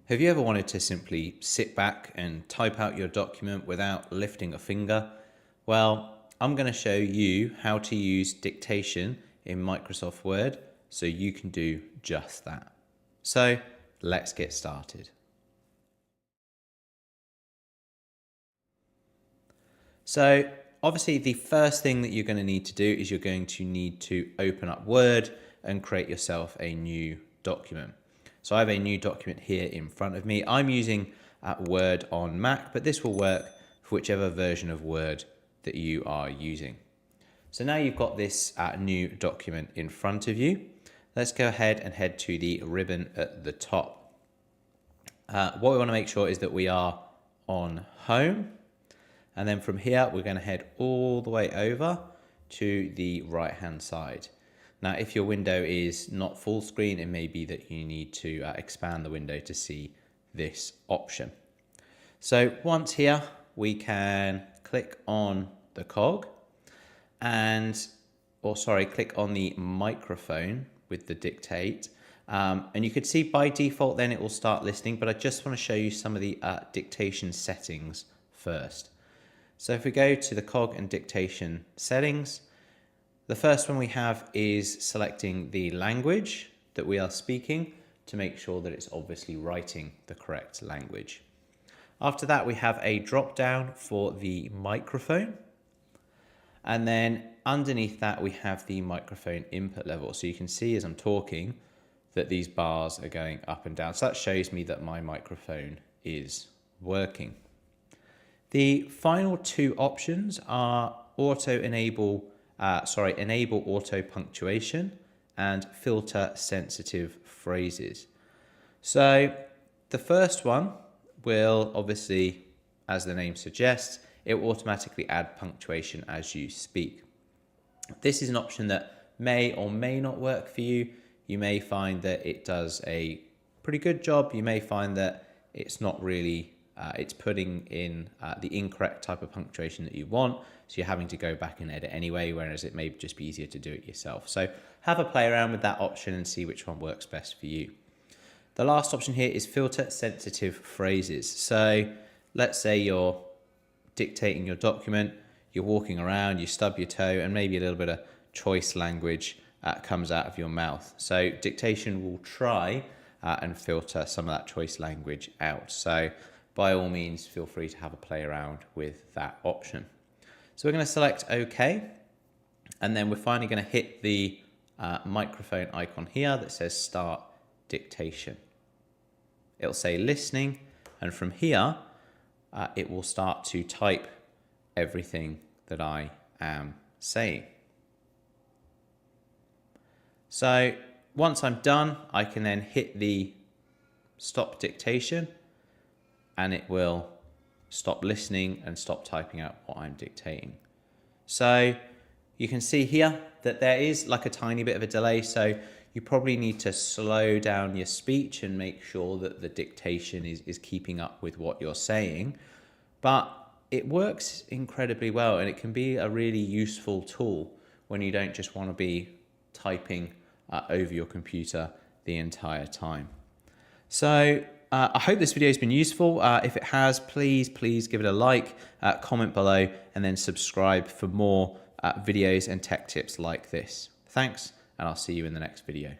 Have you ever wanted to simply sit back and type out your document without lifting a finger? Well, I'm going to show you how to use dictation in Microsoft Word so you can do just that. So let's get started. So obviously the first thing that you're going to need to do is you're going to need to open up Word and create yourself a new document. So I have a new document here in front of me. I'm using Word on Mac, but this will work for whichever version of Word that you are using. So now you've got this new document in front of you. Let's go ahead and head to the ribbon at the top. What we want to make sure is that we are on Home. And then from here, we're going to head all the way over to the right-hand side. Now, if your window is not full screen, it may be that you need to expand the window to see this option. So once here, we can click on the cog click on the microphone with the dictate. And you could see by default, then it will start listening, but I just want to show you some of the dictation settings first. So if we go to the cog and dictation settings, the first one we have is selecting the language that we are speaking to make sure that it's obviously writing the correct language. After that, we have a drop down for the microphone. And then underneath that, we have the microphone input level. So you can see as I'm talking that these bars are going up and down. So that shows me that my microphone is working. The final two options are enable auto punctuation and filter sensitive phrases. So the first one will obviously, as the name suggests, it will automatically add punctuation as you speak. This is an option that may or may not work for you. You may find that it does a pretty good job. You may find that it's not really it's putting in the incorrect type of punctuation that you want, so you're having to go back and edit anyway, whereas it may just be easier to do it yourself. So have a play around with that option and see which one works best for you. The last option here is filter sensitive phrases. So let's say you're dictating your document, you're walking around, you stub your toe, and maybe a little bit of choice language comes out of your mouth. So dictation will try and filter some of that choice language out. So by all means, feel free to have a play around with that option. So we're going to select OK, and then we're finally going to hit the microphone icon here that says Start Dictation. It'll say listening, and from here, it will start to type everything that I am saying. So once I'm done, I can then hit the Stop Dictation, and it will stop listening and stop typing out what I'm dictating. So you can see here that there is like a tiny bit of a delay, so you probably need to slow down your speech and make sure that the dictation is keeping up with what you're saying. But it works incredibly well, and it can be a really useful tool when you don't just want to be typing over your computer the entire time. So I hope this video has been useful. If it has, please give it a like, comment below, and then subscribe for more videos and tech tips like this. Thanks, and I'll see you in the next video.